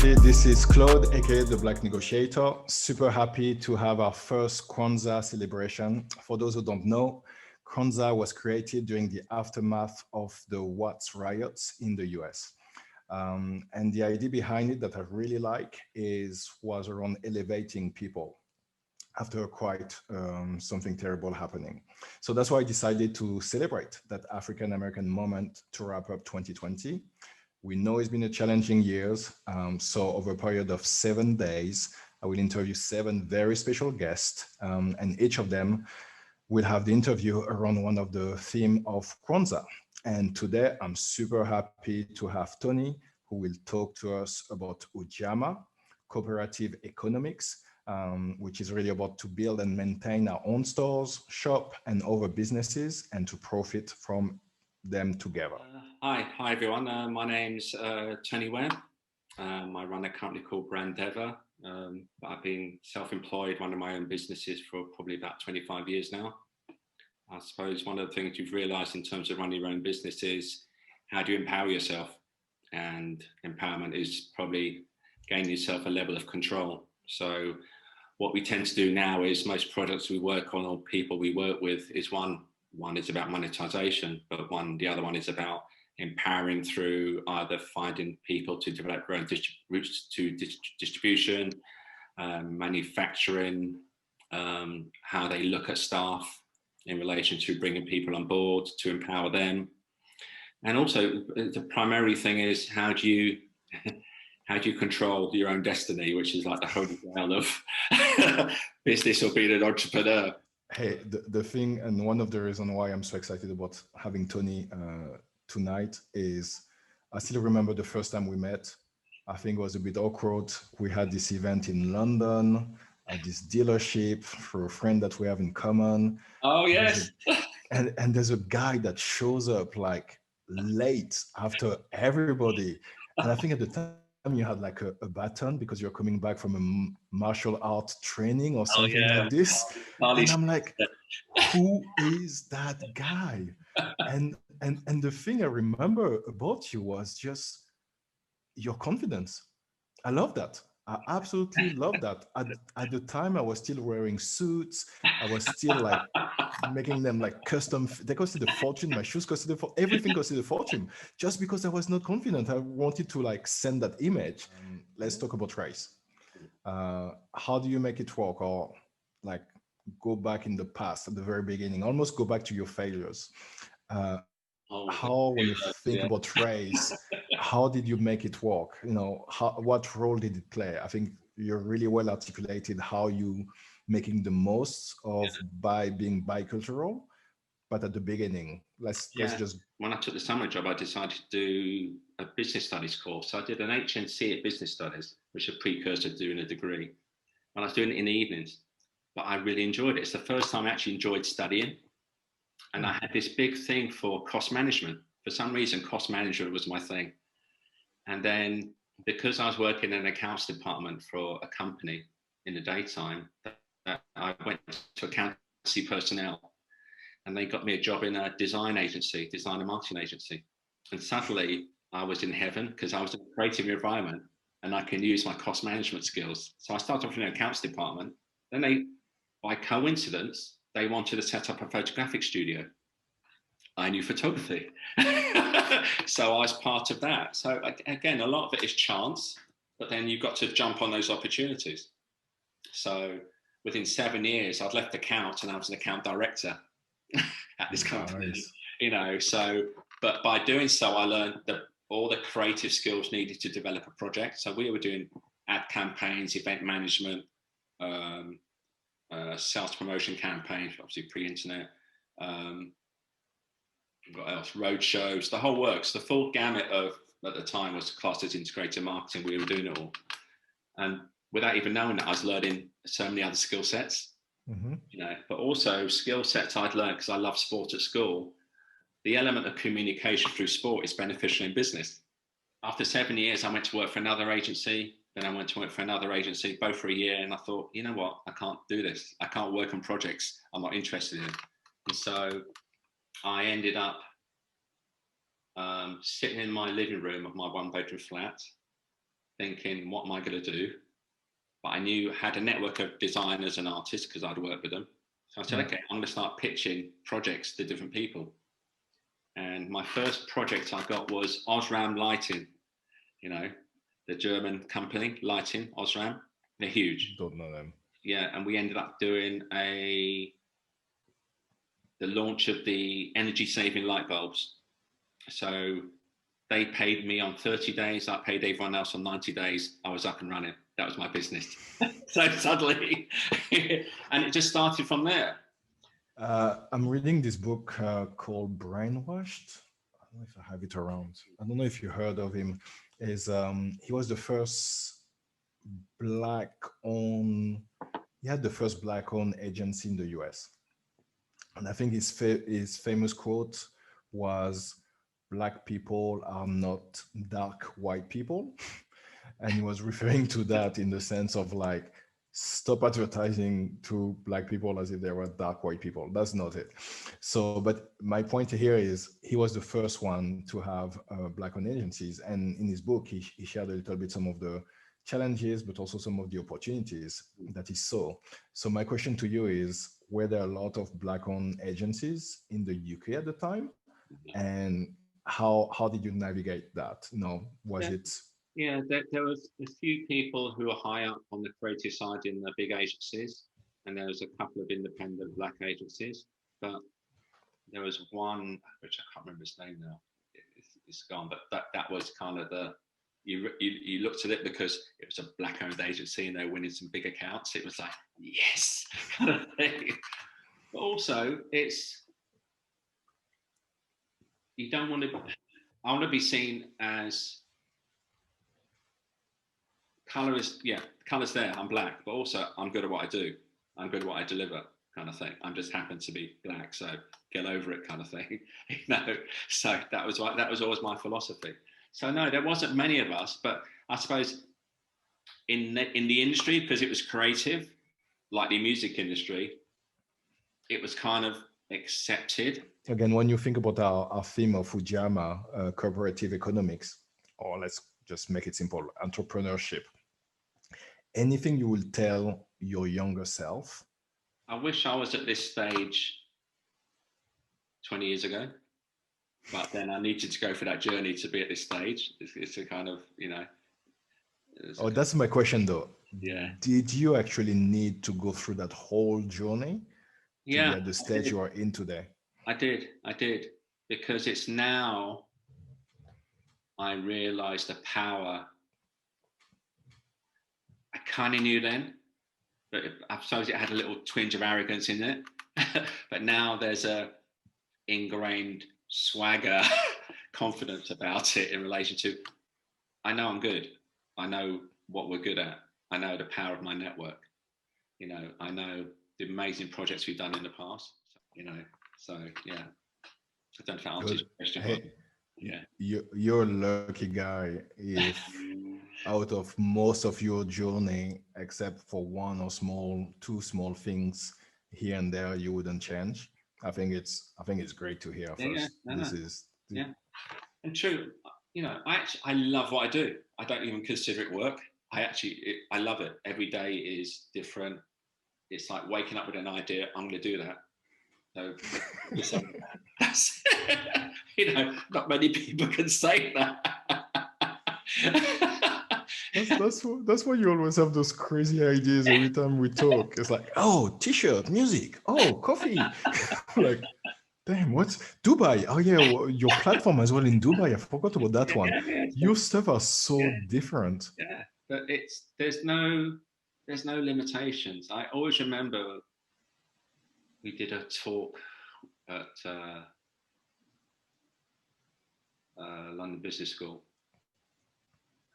everybody. This is Claude, aka the Black Negotiator. Super happy to have our first Kwanzaa celebration. For those who don't know, Kwanzaa was created during the aftermath of the Watts riots in the US. And the idea behind it that I really like was around elevating people after quite something terrible happening. So that's why I decided to celebrate that African-American moment to wrap up 2020. We know it's been a challenging year. So over a period of 7 days, I will interview 7 very special guests, and each of them will have the interview around one of the theme of Kwanzaa. And today I'm super happy to have Tony, who will talk to us about Ujamaa, cooperative economics, which is really about to build and maintain our own stores, shop, and other businesses, and to profit from them together. Hi everyone. My name's Tony Webb. I run a company called Brandeavour. I've been self-employed, running my own businesses for probably about 25 years now. I suppose one of the things you've realised in terms of running your own business is how do you empower yourself? And empowerment is probably gaining yourself a level of control. So what we tend to do now is most products we work on or people we work with is one is about monetization, but the other one is about empowering through either finding people to develop their own routes to distribution, manufacturing, how they look at staff in relation to bringing people on board to empower them. And also the primary thing is how do you control your own destiny, which is like the holy grail of business or being an entrepreneur. Hey, the thing, and one of the reasons why I'm so excited about having Tony tonight is I still remember the first time we met. I think it was a bit awkward. We had this event in London at this dealership for a friend that we have in common. Oh, yes. And there's a guy that shows up like late after everybody. And I think at the time you had like a baton because you're coming back from a martial arts training or something like this. And I'm like, who is that guy? And the thing I remember about you was just your confidence. I love that. I absolutely love that. At the time, I was still wearing suits. I was still like making them like custom. They costed a fortune. My shoes costed everything costed a fortune. Just because I was not confident, I wanted to like send that image. Let's talk about race. How do you make it work, or like go back in the past at the very beginning, almost go back to your failures? How, when you think about race, how did you make it work? You know, what role did it play? I think you're really well articulated how you making the most of by being bicultural. But at the beginning, let's just. When I took the summer job, I decided to do a business studies course. So I did an HNC at business studies, which is a precursor to doing a degree. And I was doing it in the evenings, but I really enjoyed it. It's the first time I actually enjoyed studying. And I had this big thing for cost management. For some reason, cost management was my thing. And then because I was working in an accounts department for a company in the daytime, I went to accountancy personnel and they got me a job in a design and marketing agency. And suddenly I was in heaven because I was in a creative environment and I can use my cost management skills. So I started off in an accounts department. Then by coincidence, they wanted to set up a photographic studio. I knew photography. So I was part of that. So again, a lot of it is chance, but then you've got to jump on those opportunities. So within 7 years, I'd left account and I was an account director at this company. Nice. You know, so, but by doing so, I learned that all the creative skills needed to develop a project. So we were doing ad campaigns, event management, sales promotion campaigns, obviously pre-internet, what else, road shows, the whole works, the full gamut of, at the time was classed as integrated marketing. We were doing it all. And without even knowing that, I was learning so many other skill sets, you know, but also skill sets I'd learned because I love sport at school. The element of communication through sport is beneficial in business. After 7 years, I went to work for another agency. Then I went to work for another agency, both for a year. And I thought, you know what, I can't do this. I can't work on projects I'm not interested in. And so I ended up sitting in my living room of my 1-bedroom flat. thinking, what am I going to do? But I had a network of designers and artists because I'd worked with them. So I said, okay, I'm going to start pitching projects to different people. And my first project I got was Osram Lighting, you know, the German company, Lighting, Osram. They're huge. Don't know them. Yeah, and we ended up doing the launch of the energy saving light bulbs. So they paid me on 30 days. I paid everyone else on 90 days. I was up and running. That was my business. So suddenly, and it just started from there. I'm reading this book called Brainwashed. I don't know if I have it around. I don't know if you heard of him. He was the first black-owned. He had the first black-owned agency in the US, and I think his famous quote was, "Black people are not dark white people," and he was referring to that in the sense of like, stop advertising to black people as if they were dark white people. That's not it. So, but my point here is he was the first one to have black-owned agencies, and in his book he shared a little bit some of the challenges, but also some of the opportunities that he saw. So my question to you is, were there a lot of black-owned agencies in the UK at the time, and how did you navigate that? Was it? Yeah, there was a few people who were high up on the creative side in the big agencies, and there was a couple of independent black agencies, but there was one, which I can't remember his name now, it's gone, but that was kind of you looked at it because it was a black-owned agency and they were winning some big accounts. It was like, yes, kind of thing. But also, you don't want to, I want to be seen as, color's there, I'm black, but also I'm good at what I do. I'm good at what I deliver, kind of thing. I'm just happen to be black, so get over it, kind of thing. So that was always my philosophy. So no, there wasn't many of us, but I suppose in the industry, because it was creative, like the music industry, it was kind of accepted. Again, when you think about our theme of Ujamaa, cooperative economics, or let's just make it simple, entrepreneurship, anything you will tell your younger self? I wish I was at this stage 20 years ago, but then I needed to go for that journey to be at this stage. It's a kind of, Oh, that's my question though. Yeah. Did you actually need to go through that whole journey to be at the stage you are in today? I did, because it's now I realize the power. I kind of knew then, but I suppose it had a little twinge of arrogance in it. But now there's a ingrained swagger, confidence about it in relation to, I know I'm good. I know what we're good at. I know the power of my network. I know the amazing projects we've done in the past. So yeah. I don't know if that answers your question. Hey, yeah. You're a lucky guy if out of most of your journey, except for two small things here and there, you wouldn't change. I think it's great to hear first. Yeah. And true, I love what I do. I don't even consider it work. I love it. Every day is different. It's like waking up with an idea. I'm going to do that. So, not many people can say that. That's why you always have those crazy ideas every time we talk. It's like, oh, t-shirt, music, oh, coffee. Like, damn, what's Dubai? Oh yeah, your platform as well in Dubai. I forgot about that one. Your stuff are so different. Yeah, but there's no limitations. I always remember we did a talk at London Business School,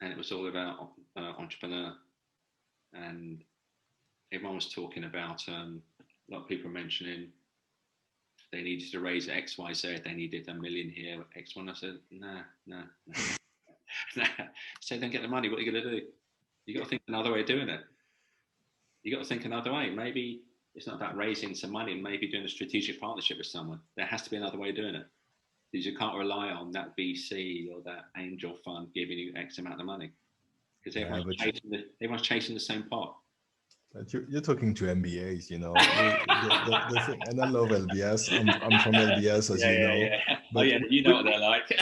and it was all about entrepreneur, and everyone was talking about a lot of people mentioning they needed to raise X, Y, Z, they needed $1 million here, X one. I said, no. So then get the money. What are you going to do? You got to think another way of doing it. You got to think another way. Maybe it's not about raising some money, maybe doing a strategic partnership with someone. There has to be another way of doing it. Because you can't rely on that VC or that angel fund giving you X amount of money. because Yeah, but everyone's chasing the same pot. but you're talking to MBAs, you know. The thing, and I love LBS. I'm from LBS, as you know, Yeah. Oh but yeah, you know what they're like.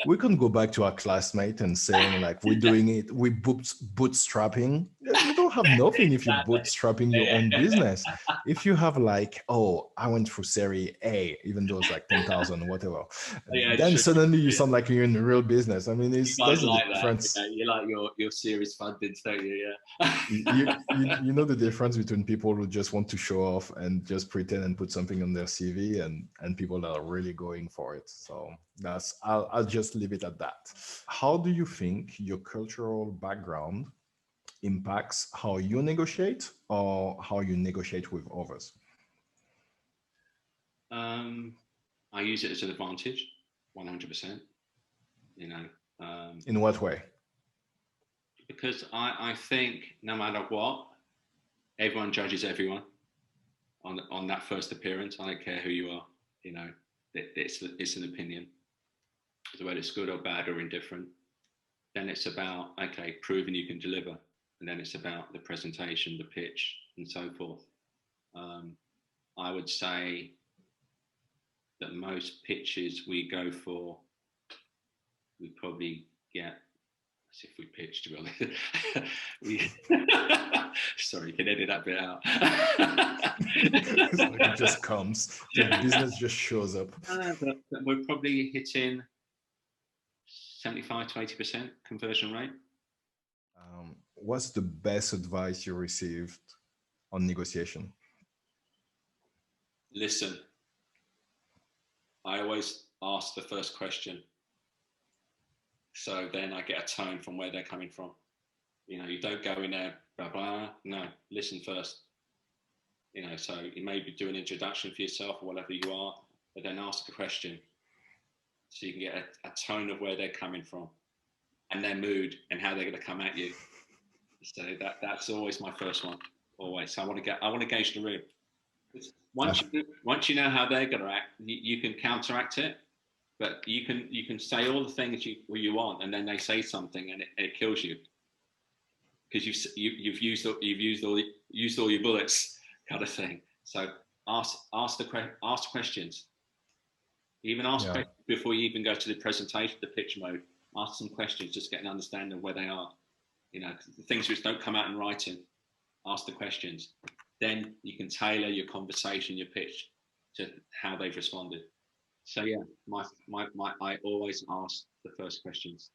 we can go back to our classmate and saying like we're doing it, we bootstrapping. You don't have nothing if you're Exactly. bootstrapping your own business. If you have like, oh, I went through Series A, even though it's like 10,000, whatever, Yeah, it's then true. suddenly you sound like you're in a real business. I mean, You it's guys there's a like that. difference. Yeah, you like your series funded, don't you? Yeah. You know the difference between people who just want to show off and just pretend and put something on their CV and people that are really going for it. So that's I'll just leave it at that. How do you think your cultural background impacts how you negotiate or how you negotiate with others? I use it as an advantage, 100%. You know, In what way? because I think no matter what, everyone judges everyone on that first appearance. I don't care who you are. You know, it's an opinion. Whether it's good or bad or indifferent. Then it's about okay, proving you can deliver, and then it's about the presentation, the pitch, and so forth. I would say that most pitches we go for, we probably get. As if we pitch, to be honest. Sorry, you can edit that bit out. It's like it just comes. The business just shows up. But we're probably hitting 75 to 80% conversion rate. What's the best advice you received on negotiation? Listen, I always ask the first question. So then I get a tone from where they're coming from. You know, you don't go in there, blah, blah. No, listen first. You know, so you may be doing an introduction for yourself or whatever you are, but then ask a question so you can get a tone of where they're coming from and their mood and how they're going to come at you. So that's always my first one. Always. So I want to gauge the room. Once you know how they're going to act, you can counteract it. But you can say all the things you want, and then they say something, and it kills you because you've used all your bullets, kind of thing. So ask questions. Even ask questions before you even go to the presentation, the pitch mode. Ask some questions, just get an understanding of where they are. You know, the things which don't come out in writing. Ask the questions. Then you can tailor your conversation, your pitch to how they've responded. So yeah, I always ask the first questions,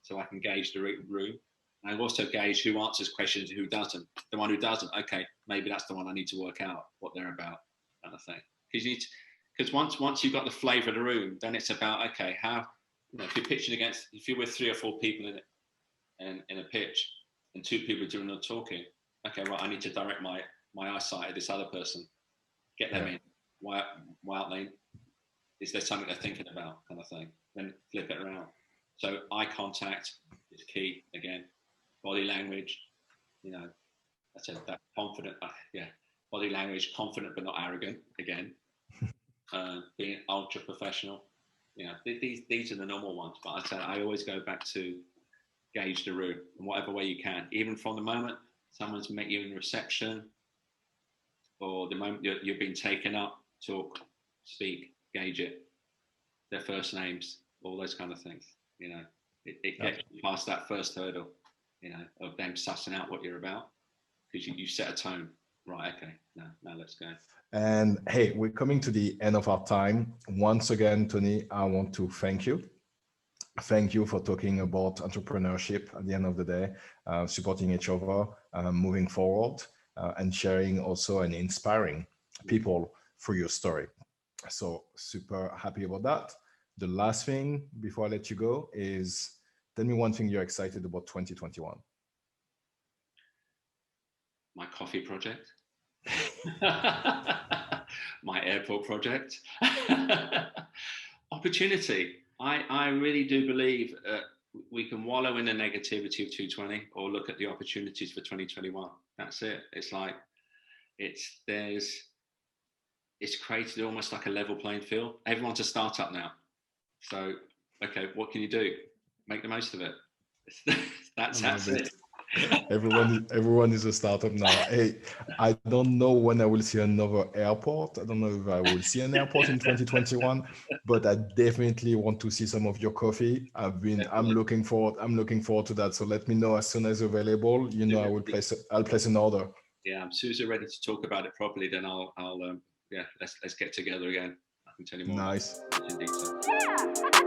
so I can gauge the room. I also gauge who answers questions and who doesn't. The one who doesn't, okay, maybe that's the one I need to work out what they're about, kind of thing. Because once you've got the flavour of the room, then it's about okay, how if you're pitching if you're with 3 or 4 people in a pitch, and 2 people are doing the talking, okay, well I need to direct my eyesight at this other person, get them in. Why aren't they? Is there something they're thinking about, kind of thing? Then flip it around. So eye contact is key again. Body language, I said that confident. Body language, confident but not arrogant. Again, being ultra professional. These are the normal ones. But I always go back to gauge the room in whatever way you can. Even from the moment someone's met you in reception, or the moment you're being taken up, talk, speak. Gauge it, their first names, all those kind of things. It gets past that first hurdle, of them sussing out what you're about, because you set a tone. Right, okay, now let's go. And hey, we're coming to the end of our time. Once again, Tony, I want to thank you. Thank you for talking about entrepreneurship at the end of the day, supporting each other, moving forward, and sharing also and inspiring people through your story. So super happy about that. The last thing before I let you go is tell me one thing you're excited about 2021. My coffee project. My airport project. Opportunity. I really do believe we can wallow in the negativity of 2020 or look at the opportunities for 2021. That's it. It's like it's created almost like a level playing field. Everyone's a startup now. So, okay, what can you do? Make the most of it. That's it. Everyone is a startup now. Hey, I don't know when I will see another airport. I don't know if I will see an airport in 2021, but I definitely want to see some of your coffee. I'm looking forward to that. So let me know as soon as available. I'll place an order. Yeah, as soon as you're ready to talk about it properly, then I'll yeah, let's get together again. I can tell you more about Nice. it in detail.